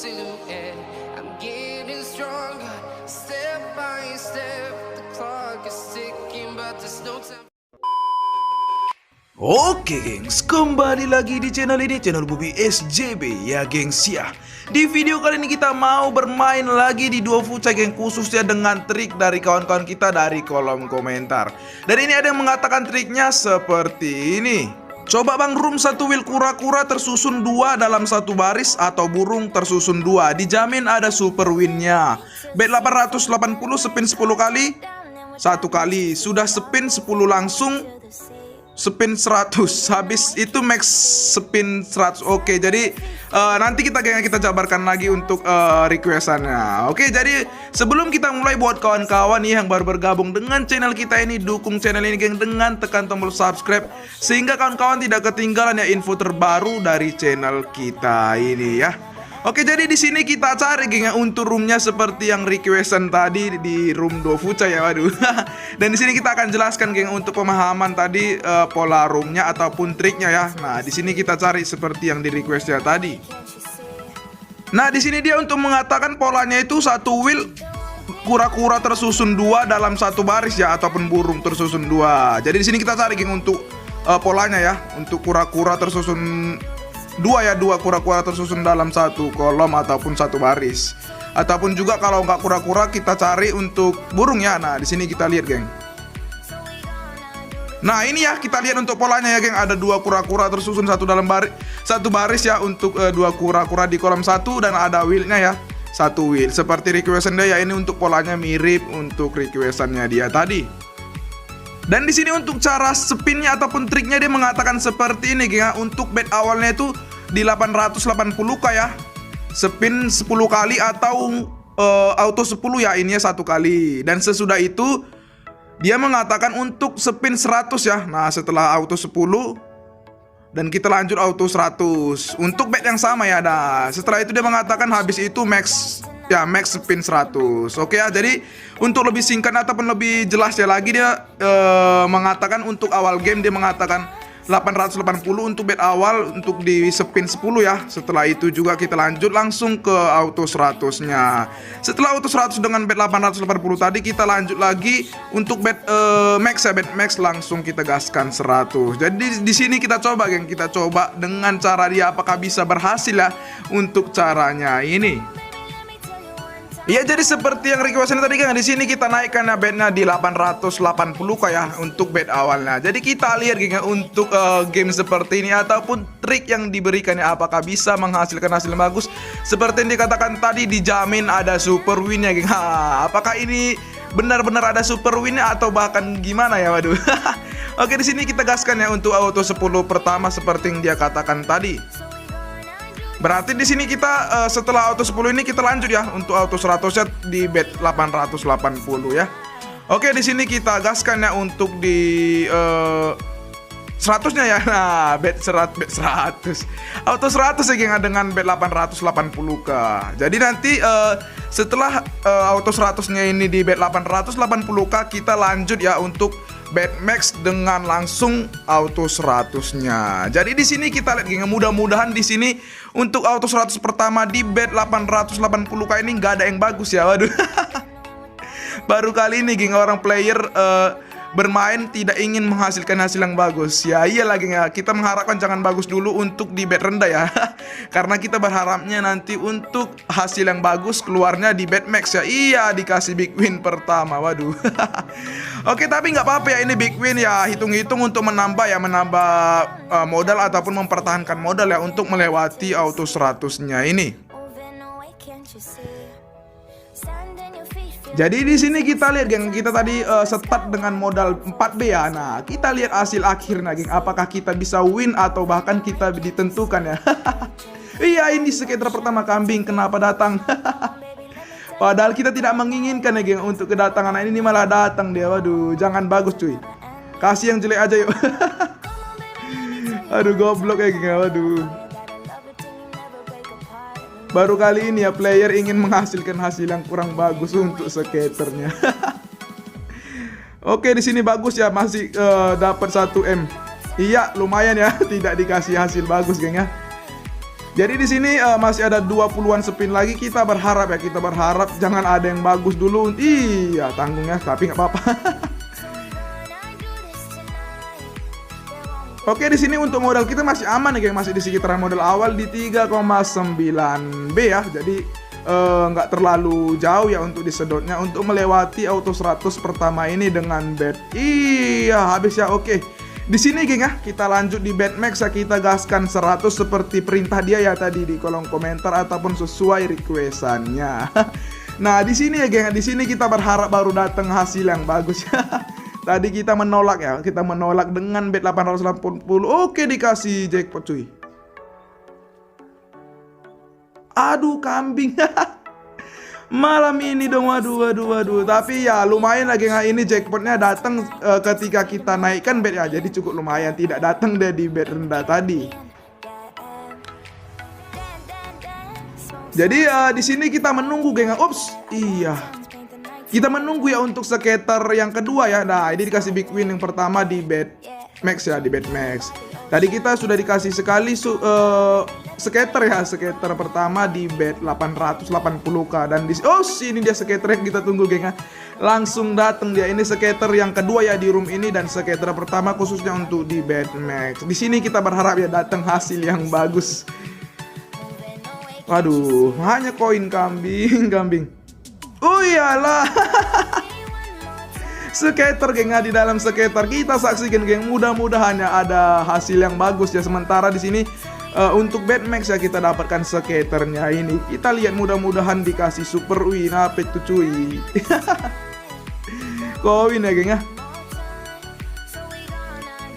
silhouette. I'm getting stronger, step by step. The clock is ticking, but there's no time. Oke gengs, kembali lagi di channel ini, channel Bubi SJB ya gengs ya. Di video kali ini kita mau bermain lagi di Duo Futsal geng, khususnya dengan trik dari kawan-kawan kita dari kolom komentar. Dan ini ada yang mengatakan triknya seperti ini. Coba bang, room satu wheel kura-kura tersusun 2 dalam satu baris atau burung tersusun 2, dijamin ada super winnya. Bet 880 spin 10 kali, 1 kali sudah spin 10 langsung spin 100, habis itu max spin 100. Oke, jadi nanti kita jabarkan lagi untuk requestannya. Oke, jadi sebelum kita mulai, buat kawan-kawan nih yang baru bergabung dengan channel kita ini, dukung channel ini geng dengan tekan tombol subscribe sehingga kawan-kawan tidak ketinggalan ya info terbaru dari channel kita ini ya. Oke, jadi di sini kita cari geng ya untuk roomnya seperti yang requestan tadi di room Duo Futsal ya, waduh. Dan di sini kita akan jelaskan geng untuk pemahaman tadi pola roomnya ataupun triknya ya. Nah, di sini kita cari seperti yang di requestnya tadi. Nah, di sini dia untuk mengatakan polanya itu satu wheel kura-kura tersusun 2 dalam satu baris ya, ataupun burung tersusun 2. Jadi di sini kita cari geng untuk polanya ya, untuk kura-kura tersusun 2 ya, 2 kura-kura tersusun dalam satu kolom ataupun satu baris. Ataupun juga kalau nggak kura-kura kita cari untuk burung ya. Nah, di sini kita lihat geng. Nah, ini ya kita lihat untuk polanya ya geng, ada 2 kura-kura tersusun satu baris ya, untuk 2 kura-kura di kolom 1 dan ada wheelnya ya, 1 wheel. Seperti requestan dia ya, ini untuk polanya mirip untuk requestannya dia tadi. Dan di sini untuk cara spinnya ataupun triknya dia mengatakan seperti ini geng. Untuk bet awalnya itu di 880k ya, spin 10 kali atau auto 10 ya, ininya 1 kali. Dan sesudah itu dia mengatakan untuk spin 100 ya. Nah, setelah auto 10 dan kita lanjut auto 100 untuk bet yang sama ya. Nah, setelah itu dia mengatakan habis itu max spin 100. Oke ya, jadi untuk lebih singkat ataupun lebih jelas ya lagi, dia mengatakan untuk awal game dia mengatakan 880 untuk bet awal untuk di spin 10 ya. Setelah itu juga kita lanjut langsung ke auto 100-nya. Setelah auto 100 dengan bet 880 tadi, kita lanjut lagi untuk bet max ya, bet max langsung kita gaskan 100. Jadi di sini kita coba geng, kita coba dengan cara dia apakah bisa berhasil ya untuk caranya ini. Ya, jadi seperti yang requestan tadi kan, di sini kita naikkan ya betnya di 880k ya untuk bet awalnya. Jadi kita lihat geng ya untuk game seperti ini ataupun trik yang diberikan ya, apakah bisa menghasilkan hasil bagus. Seperti yang dikatakan tadi, dijamin ada super win ya geng. Apakah ini benar-benar ada super winnya atau bahkan gimana ya, waduh. Oke, di sini kita gaskan ya untuk auto 10 pertama seperti yang dia katakan tadi. Berarti di sini kita setelah auto 10 ini kita lanjut ya untuk auto 100 ya di bet 880 ya. Oke, di sini kita gaskan ya untuk di 100-nya ya. Nah, bet 100 auto 100 ya geng, dengan bet 880k. Jadi nanti setelah auto 100-nya ini di bet 880k, kita lanjut ya untuk bet max dengan langsung auto 100-nya. Jadi di sini kita lihat geng, mudah-mudahan di sini untuk auto 100 pertama di bet 880k ini nggak ada yang bagus ya, waduh. Baru kali ini geng orang player bermain tidak ingin menghasilkan hasil yang bagus. Ya iyalah geng ya, kita mengharapkan jangan bagus dulu untuk di bet rendah ya. Karena kita berharapnya nanti untuk hasil yang bagus keluarnya di bet max ya. Iya, dikasih big win pertama, waduh. Oke, tapi nggak apa-apa ya, ini big win ya, hitung-hitung untuk menambah modal ataupun mempertahankan modal ya untuk melewati auto 100-nya ini. Jadi di sini kita lihat geng, kita tadi start dengan modal 4B ya. Nah, kita lihat hasil akhirnya geng, apakah kita bisa win atau bahkan kita ditentukan ya. Iya, ini skater pertama kambing kenapa datang. Padahal kita tidak menginginkan ya geng untuk kedatangan ini malah datang dia. Waduh, jangan bagus cuy. Kasih yang jelek aja yuk. Aduh, goblok ya geng, waduh. Baru kali ini ya player ingin menghasilkan hasil yang kurang bagus untuk skaternya. Oke, di sini bagus ya, masih dapat 1M. Iya, lumayan ya, tidak dikasih hasil bagus geng ya. Jadi di sini masih ada 20-an spin lagi. Kita berharap jangan ada yang bagus dulu. Iya, tanggung ya, tapi nggak apa-apa. Oke, di sini untuk modal kita masih aman ya, geng. Masih di sekitaran modal awal di 3,9B ya. Jadi nggak terlalu jauh ya untuk disedotnya, untuk melewati auto 100 pertama ini dengan bet. Iya, habis ya. Oke. Di sini geng ya, kita lanjut di BetMax ya, kita gaskan 100 seperti perintah dia ya tadi di kolom komentar ataupun sesuai requestannya. Nah, di sini ya geng, di sini kita berharap baru datang hasil yang bagus ya. Tadi kita menolak ya, kita menolak dengan bet 880. Oke, dikasih jackpot cuy. Aduh, kambing. Malam ini dong, waduh. Tapi ya lumayan lagi ini jackpotnya datang ketika kita naikkan bet ya. Jadi cukup lumayan, tidak datang deh di bet rendah tadi. Jadi di sini kita menunggu geng. Ups, iya. Kita menunggu ya untuk skater yang kedua ya. Nah, ini dikasih big win yang pertama di BetMax ya, di BetMax. Tadi kita sudah dikasih sekali skater ya, skater pertama di bet 880k dan ini dia skater yang kita tunggu geng. Langsung datang dia, ini skater yang kedua ya di room ini dan skater pertama khususnya untuk di BetMax. Di sini kita berharap ya datang hasil yang bagus. Waduh, hanya koin kambing. Oh iyalah. Skater geng, di dalam skater kita saksikan geng, mudah-mudahan ya ada hasil yang bagus ya. Sementara di sini untuk BetMax ya kita dapatkan skaternya ini. Kita lihat mudah-mudahan dikasih super win apa itu cuy. Koin ya geng ya.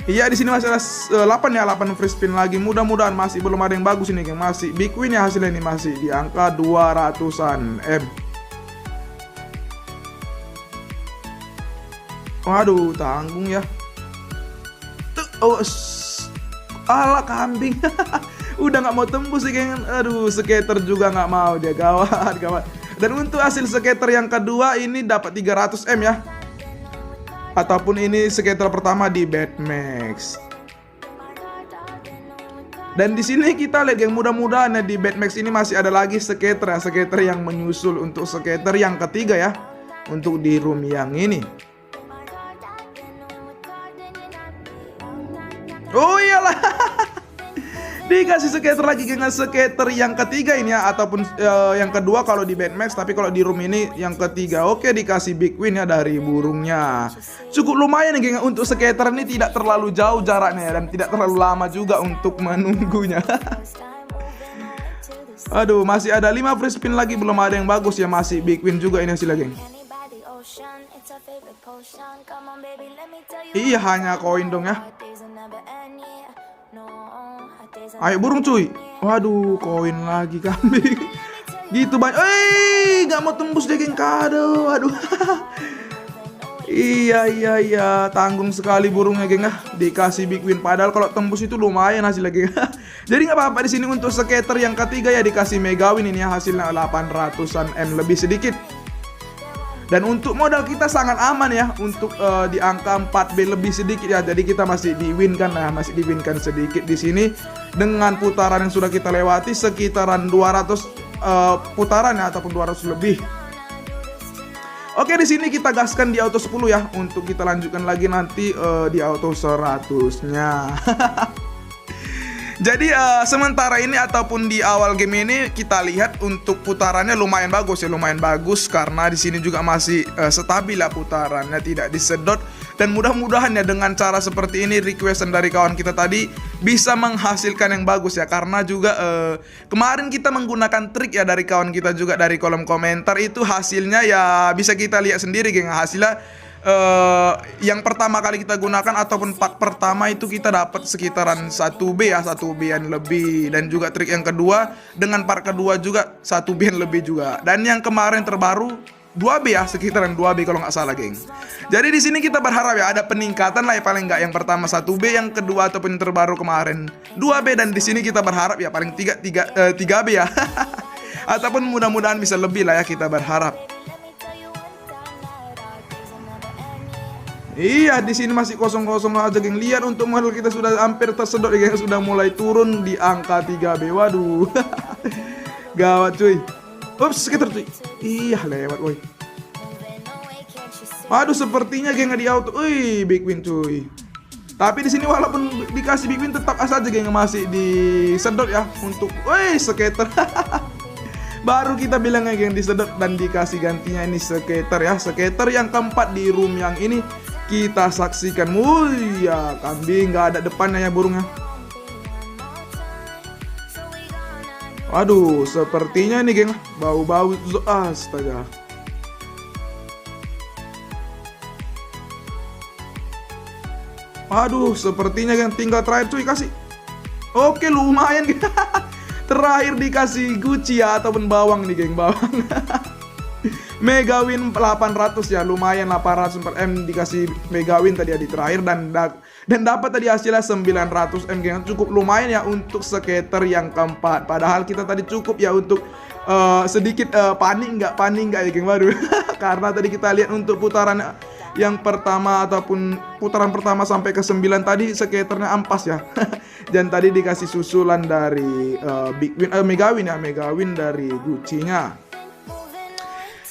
Iya, di sini masih ada 8 free spin lagi. Mudah-mudahan masih belum ada yang bagus ini geng. Masih big win ya hasilnya ini, masih di angka 200-an M. Waduh, tanggung ya. Alah kambing. Udah nggak mau tembus sih geng. Aduh, skater juga nggak mau dia, gawat. Dan untuk hasil skater yang kedua ini dapat 300M ya. Ataupun ini skater pertama di BetMax. Dan di sini kita lihat geng, mudah-mudahan ya di BetMax ini masih ada lagi skater ya, skater yang menyusul untuk skater yang ketiga ya. Untuk di room yang ini. Oh iyalah. Dikasih skater lagi dengan skater yang ketiga ini ya, ataupun yang kedua kalau di BetMax, tapi kalau di room ini yang ketiga. Oke, dikasih big win ya dari burungnya. Cukup lumayan ya geng, untuk skater ini tidak terlalu jauh jaraknya ya, dan tidak terlalu lama juga untuk menunggunya. Aduh, masih ada 5 free spin lagi, belum ada yang bagus ya, masih big win juga ini hasilnya geng. Iya, hanya koin dong ya. Ayo burung cuy. Waduh, koin lagi kambing. Gitu banyak. Gak mau tembus deh geng, kado. Waduh. Iya. Tanggung sekali burungnya geng. Dikasih big win. Padahal kalau tembus itu lumayan hasilnya geng. Jadi nggak apa-apa di sini untuk skater yang ketiga ya dikasih mega win ini ya, hasilnya 800-an M lebih sedikit. Dan untuk modal kita sangat aman ya, untuk di angka 4B lebih sedikit ya. Jadi kita masih diwinkan ya, masih diwinkan sedikit di sini dengan putaran yang sudah kita lewati sekitaran 200 putaran ya, ataupun 200 lebih. Oke, di sini kita gaskan di auto 10 ya, untuk kita lanjutkan lagi nanti di auto 100-nya. Jadi sementara ini ataupun di awal game ini kita lihat untuk putarannya lumayan bagus ya, lumayan bagus karena di sini juga masih stabil ya putarannya, tidak disedot. Dan mudah-mudahan ya dengan cara seperti ini requestan dari kawan kita tadi bisa menghasilkan yang bagus ya, karena juga kemarin kita menggunakan trik ya dari kawan kita juga dari kolom komentar, itu hasilnya ya bisa kita lihat sendiri geng, hasilnya yang pertama kali kita gunakan ataupun part pertama itu kita dapat sekitaran 1B ya, 1B-an lebih. Dan juga trik yang kedua dengan part kedua juga 1B-an lebih juga. Dan yang kemarin terbaru 2B ya, sekitaran 2B kalau nggak salah geng. Jadi di sini kita berharap ya ada peningkatan lah ya, paling nggak yang pertama 1B, yang kedua ataupun yang terbaru kemarin 2B, dan di sini kita berharap ya paling 3B ya. Ataupun mudah-mudahan bisa lebih lah ya, kita berharap. Iya, di sini masih kosong-kosong aja, geng. Lihat untuk modal kita sudah hampir tersedot, geng. Sudah mulai turun di angka 3B. Waduh. Gawat, cuy. Ups, sekitar, cuy. Iya, lewat, woi. Waduh, sepertinya geng di auto. Wih, big win, cuy. Tapi di sini walaupun dikasih big win tetap saja geng masih disedot ya untuk skater. Baru kita bilangnya geng disedot dan dikasih gantinya ini skater ya. Skater yang keempat di room yang ini kita saksikan. Wuih ya, kambing nggak ada depannya ya burungnya. Waduh, sepertinya ini geng bau-bau astaga. Waduh, sepertinya geng tinggal terakhir cuy kasih. Oke, lumayan geng. Terakhir dikasih Gucci ya ataupun bawang nih geng, bawang. Mega win 800 ya, lumayan 804M dikasih mega win tadi ya di terakhir dan dapat tadi hasilnya 900M geng. Cukup lumayan ya untuk skater yang keempat. Padahal kita tadi cukup ya untuk sedikit panik nggak ya geng baru. Karena tadi kita lihat untuk putaran yang pertama ataupun putaran pertama sampai ke 9 tadi skaternya ampas ya. Dan tadi dikasih susulan dari mega win dari Gucci-nya.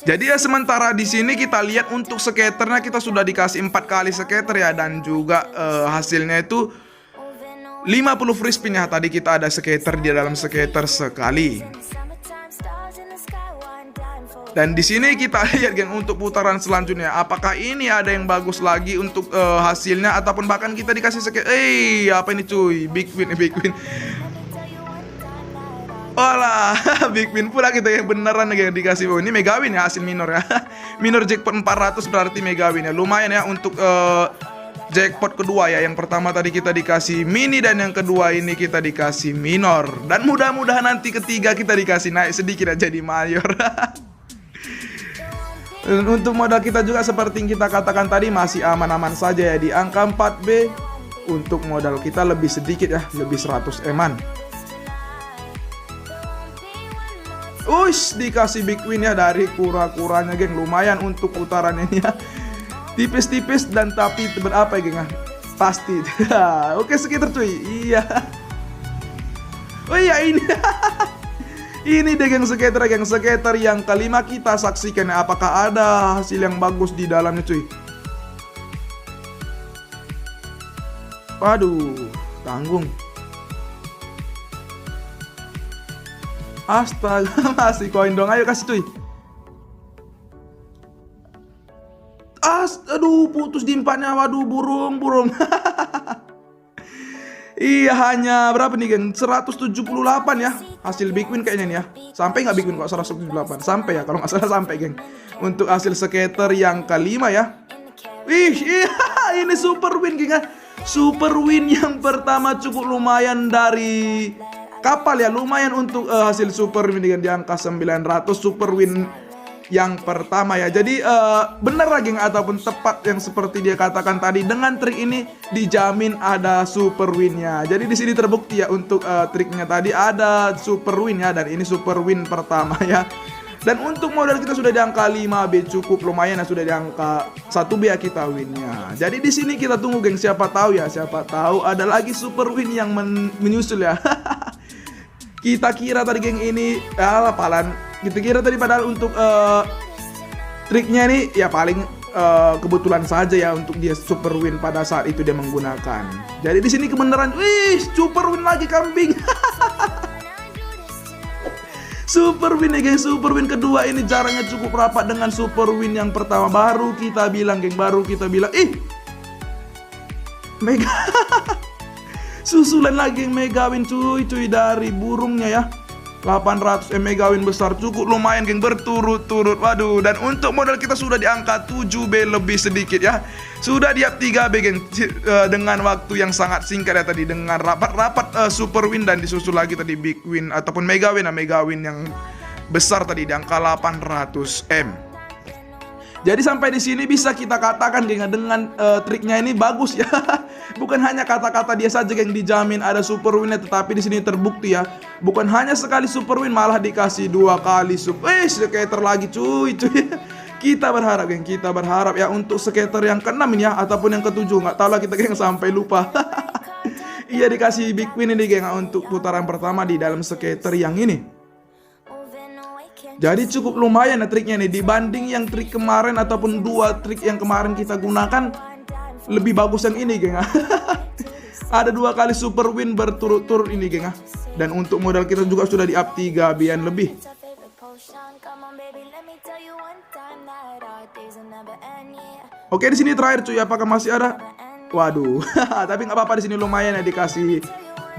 Jadi ya sementara di sini kita lihat untuk skaternya kita sudah dikasih 4 kali skater ya, dan juga hasilnya itu 50 free spin ya. Tadi kita ada skater di dalam skater sekali. Dan di sini kita lihat geng untuk putaran selanjutnya apakah ini ada yang bagus lagi untuk hasilnya ataupun bahkan kita dikasih apa ini cuy, big win. Walah, big win pula kita yang beneran yang dikasih. Oh, ini mega win ya, hasil minor ya. Minor jackpot 400 berarti mega win ya. Lumayan ya untuk jackpot kedua ya. Yang pertama tadi kita dikasih mini dan yang kedua ini kita dikasih minor. Dan mudah-mudahan nanti ketiga kita dikasih naik sedikit aja jadi mayor. Dan untuk modal kita juga seperti yang kita katakan tadi masih aman-aman saja ya di angka 4B. Untuk modal kita lebih sedikit ya, lebih 100M-an. Dikasih big win ya dari kura-kuranya geng. Lumayan untuk putaran ini ya. Tipis-tipis dan tapi berapa ya geng ya? Pasti. Oke sekitar cuy. Iya. Oh iya ini. Ini deh geng skater yang kelima kita saksikan ya. Apakah ada hasil yang bagus di dalamnya cuy. Waduh, tanggung. Astaga, masih koin dong. Ayo kasih cuy. Aduh, putus di empatnya. Waduh, burung. Iya, hanya berapa nih geng? 178 ya hasil big win kayaknya nih ya. Sampai nggak big win kok 178? Sampai ya, kalau nggak salah sampai geng. Untuk hasil skater yang kelima ya. Iya, ini super win geng ya. Super win yang pertama cukup lumayan dari kapal ya. Lumayan untuk hasil super win dengan di angka 900 super win yang pertama ya. Jadi bener lagi ataupun tepat yang seperti dia katakan tadi, dengan trik ini dijamin ada super winnya. Jadi di sini terbukti ya untuk triknya tadi ada super win ya, dan ini super win pertama ya. Dan untuk modal kita sudah di angka 5B cukup lumayan ya, sudah di angka 1B ya kita winnya. Jadi di sini kita tunggu geng, siapa tahu ada lagi super win yang menyusul ya. Kita kira tadi geng ini kita kira tadi padahal untuk triknya ini ya paling kebetulan saja ya untuk dia super win pada saat itu dia menggunakan. Jadi di sini kebenaran, super win lagi kambing. Super win ya geng, super win kedua ini jaraknya cukup rapat dengan super win yang pertama. Baru kita bilang mega. Susulan lagi mega win cuy dari burungnya ya. 800 mega win besar cukup lumayan geng, berturut-turut. Waduh, dan untuk modal kita sudah di angka 7B lebih sedikit ya. Sudah di 3B geng, dengan waktu yang sangat singkat ya tadi, dengan rapat-rapat super win dan disusul lagi tadi big win ataupun mega win yang besar tadi di angka 800M. Jadi sampai di sini bisa kita katakan geng, dengan triknya ini bagus ya. Bukan hanya kata-kata dia saja yang dijamin ada super winnya, tetapi di sini terbukti ya. Bukan hanya sekali super win, malah dikasih 2 kali skater lagi cuy. Kita berharap, geng, kita berharap ya untuk skater yang ke-6 ini ya, ataupun yang ke-7, nggak tahu lah kita, geng, sampai lupa. Iya, dikasih big win ini, geng, untuk putaran pertama di dalam skater yang ini. Jadi cukup lumayan ya triknya nih, dibanding yang trik kemarin ataupun 2 trik yang kemarin kita gunakan, lebih bagus yang ini, geng. Ada 2 kali super win berturut-turut ini, geng. Dan untuk modal kita juga sudah di up 3 bian lebih. Oke, di sini terakhir cuy, apakah masih ada? Waduh, tapi nggak apa-apa, di sini lumayan ya dikasih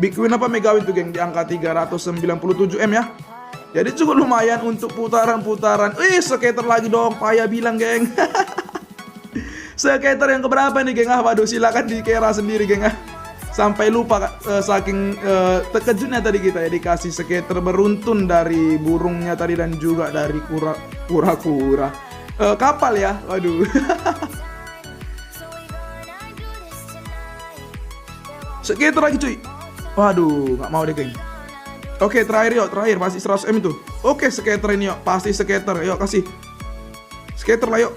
big win apa mega win tuh, geng, di angka 397 M ya. Jadi cukup lumayan untuk putaran-putaran. Skater lagi dong, payah bilang, geng. Skater yang keberapa nih, geng? Waduh, silakan dikira sendiri, geng. Sampai lupa saking terkejutnya tadi kita ya dikasih skater beruntun dari burungnya tadi dan juga dari kura-kura. Kapal ya, waduh. Skater lagi cuy. Waduh, nggak mau deh, geng. Oke, terakhir yuk, terakhir masih 100 M itu. Oke, skater ini yuk, pasti skater. Yuk kasih skater lah yuk.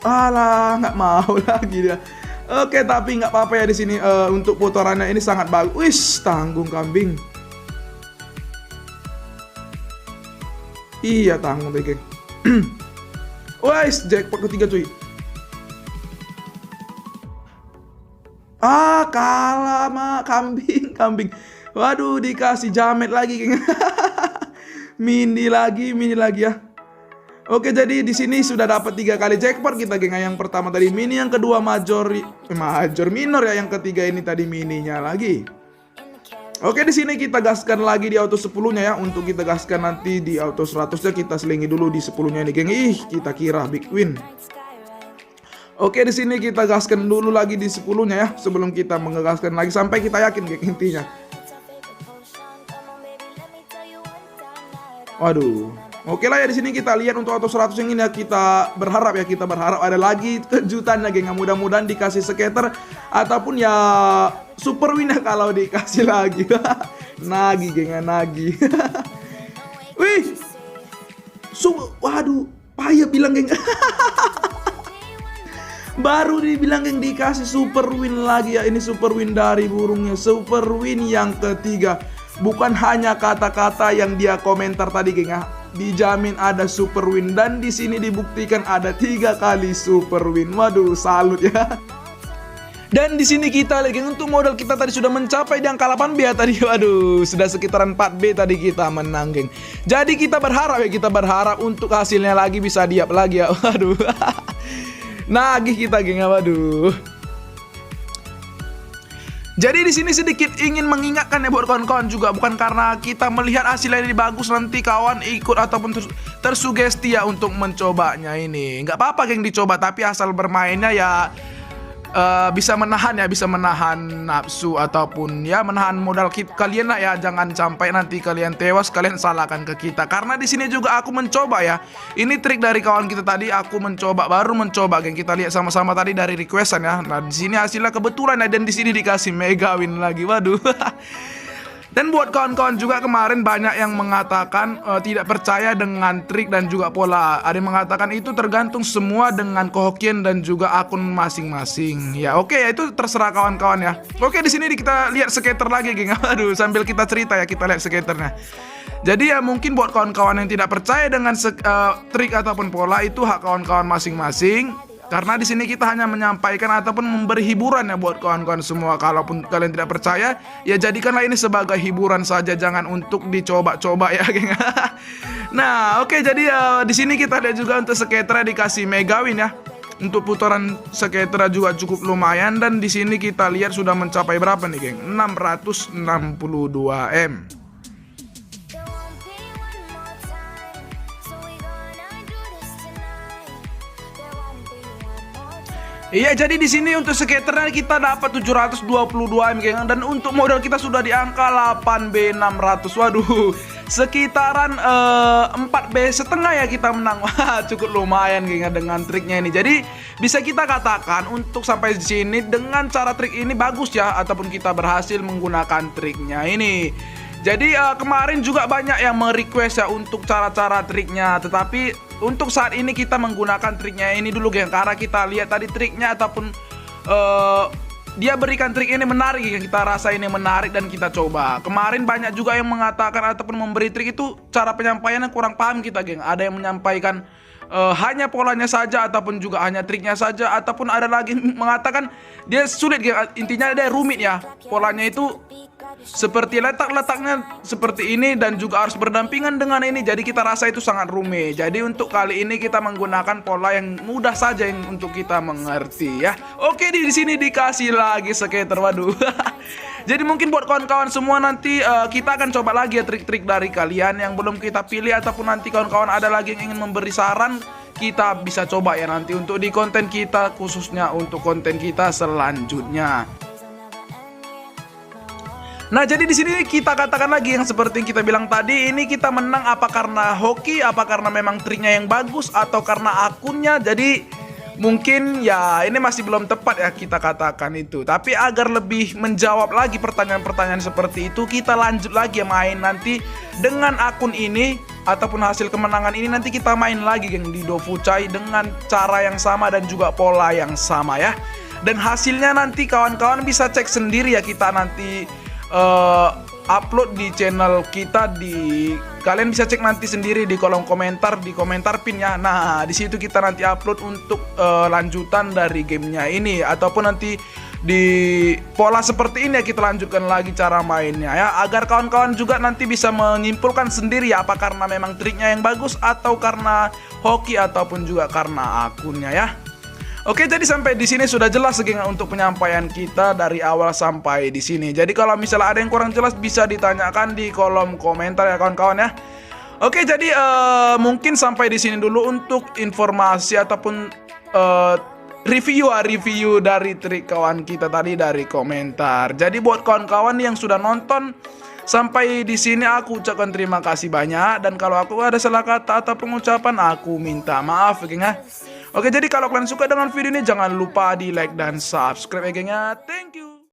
Alah, nggak mau lagi dia. Oke, tapi nggak apa-apa ya di sini untuk putarannya ini sangat bagus. Wis, tanggung kambing. Iya, tanggung deh, geng. Wis, jackpot ketiga cuy. Kalah mah kambing. Waduh, dikasih jamet lagi, geng. Mini lagi ya. Oke, jadi di sini sudah dapat 3 kali jackpot kita, geng. Yang pertama tadi mini, yang kedua major minor ya, yang ketiga ini tadi mininya lagi. Oke, di sini kita gaskan lagi di auto 10-nya ya. Untuk kita gaskan nanti di auto 100-nya kita selingi dulu di 10-nya ini, geng. Kita kira big win. Oke, di sini kita gaskan dulu lagi di 10-nya ya, sebelum kita menggaskan lagi sampai kita yakin, geng, intinya. Waduh. Oke lah ya, di sini kita lihat untuk auto 100 yang ini ya, kita berharap ada lagi kejutannya, geng. Mudah-mudahan dikasih skater ataupun ya super win ya kalau dikasih lagi. Nagi, geng, nagi. Wih. Waduh, payah bilang, geng. Baru dibilang, geng, dikasih super win lagi ya. Ini super win dari burungnya, super win yang ketiga. Bukan hanya kata-kata yang dia komentar tadi, geng, ya. Dijamin ada super win dan di sini dibuktikan ada 3 kali super win. Waduh, salut ya. Dan di sini kita lihat, geng, untuk modal kita tadi sudah mencapai di angka 8B ya tadi. Waduh, sudah sekitaran 4B tadi kita menang, geng. Jadi kita berharap untuk hasilnya lagi bisa diap lagi ya. Waduh. Nagih kita, geng, waduh. Jadi di sini sedikit ingin mengingatkan ya buat kawan-kawan juga, bukan karena kita melihat hasilnya ini bagus nanti kawan ikut ataupun tersugesti ya untuk mencobanya ini. Nggak apa-apa, geng, dicoba, tapi asal bermainnya ya bisa menahan nafsu ataupun ya menahan modal kalian lah ya. Jangan sampai nanti kalian tewas, kalian salahkan ke kita. Karena di sini juga aku mencoba ya. Ini trik dari kawan kita tadi, aku baru mencoba, geng. Kita lihat sama-sama tadi dari requestan ya. Nah, di sini hasilnya kebetulan ya, dan di sini dikasih mega win lagi. Waduh. Dan buat kawan-kawan juga kemarin banyak yang mengatakan tidak percaya dengan trik dan juga pola. Ada yang mengatakan itu tergantung semua dengan kehokian dan juga akun masing-masing. Ya oke, ya itu terserah kawan-kawan ya. Oke, di sini kita lihat skater lagi, geng. Aduh, sambil kita cerita ya, kita lihat skaternya. Jadi ya mungkin buat kawan-kawan yang tidak percaya dengan trik ataupun pola, itu hak kawan-kawan masing-masing. Karena di sini kita hanya menyampaikan ataupun memberi hiburan ya buat kawan-kawan semua. Kalaupun kalian tidak percaya, ya jadikanlah ini sebagai hiburan saja, jangan untuk dicoba-coba ya, geng. Nah, oke, jadi di sini kita lihat juga untuk skaternya dikasih mega win ya. Untuk putaran skaternya juga cukup lumayan, dan di sini kita lihat sudah mencapai berapa nih, geng? 662 M. Iya, jadi di sini untuk skaternya kita dapat 722 M, geng. Dan untuk modal kita sudah di angka 8B 600. Waduh, sekitaran 4B setengah ya kita menang. Wah, cukup lumayan, geng, dengan triknya ini. Jadi bisa kita katakan untuk sampai di sini dengan cara trik ini bagus ya, ataupun kita berhasil menggunakan triknya ini. Jadi kemarin juga banyak yang merequest ya untuk cara-cara triknya, tetapi untuk saat ini kita menggunakan triknya ini dulu geng, karena kita lihat tadi triknya ataupun dia berikan trik ini menarik yang kita rasa ini menarik dan kita coba. Kemarin banyak juga yang mengatakan ataupun memberi trik itu cara penyampaiannya kurang paham kita geng. Ada yang menyampaikan hanya polanya saja ataupun juga hanya triknya saja, ataupun ada lagi mengatakan dia sulit geng. Intinya dia rumit ya. Polanya itu seperti letak-letaknya seperti ini dan juga harus berdampingan dengan ini. Jadi kita rasa itu sangat rumit. Jadi untuk kali ini kita menggunakan pola yang mudah saja yang untuk kita mengerti ya. Oke, di sini dikasih lagi skater. Waduh. Jadi mungkin buat kawan-kawan semua nanti kita akan coba lagi ya trik-trik dari kalian yang belum kita pilih, ataupun nanti kawan-kawan ada lagi yang ingin memberi saran, kita bisa coba ya nanti untuk di konten kita, khususnya untuk konten kita selanjutnya. Nah, jadi di sini kita katakan lagi yang seperti yang kita bilang tadi, ini kita menang apa karena hoki, apa karena memang triknya yang bagus, atau karena akunnya. Jadi mungkin ya ini masih belum tepat ya kita katakan itu. Tapi agar lebih menjawab lagi pertanyaan-pertanyaan seperti itu, kita lanjut lagi main nanti dengan akun ini ataupun hasil kemenangan ini. Nanti kita main lagi geng di Dofucai dengan cara yang sama dan juga pola yang sama ya. Dan hasilnya nanti kawan-kawan bisa cek sendiri ya, kita nanti upload di channel kita, kalian bisa cek nanti sendiri di kolom komentar, di komentar pin ya. Nah, di situ kita nanti upload untuk lanjutan dari gamenya ini, ataupun nanti di pola seperti ini ya kita lanjutkan lagi cara mainnya ya, agar kawan-kawan juga nanti bisa menyimpulkan sendiri ya, apa karena memang triknya yang bagus, atau karena hoki, ataupun juga karena akunnya ya. Oke, jadi sampai di sini sudah jelas geng untuk penyampaian kita dari awal sampai di sini. Jadi kalau misalnya ada yang kurang jelas bisa ditanyakan di kolom komentar ya kawan-kawan ya. Oke, jadi mungkin sampai di sini dulu untuk informasi ataupun review dari trik kawan kita tadi dari komentar. Jadi buat kawan-kawan yang sudah nonton sampai di sini, aku ucapkan terima kasih banyak, dan kalau aku ada salah kata atau pengucapan aku minta maaf geng ya. Oke, jadi kalau kalian suka dengan video ini jangan lupa di like dan subscribe ya geng ya. Thank you.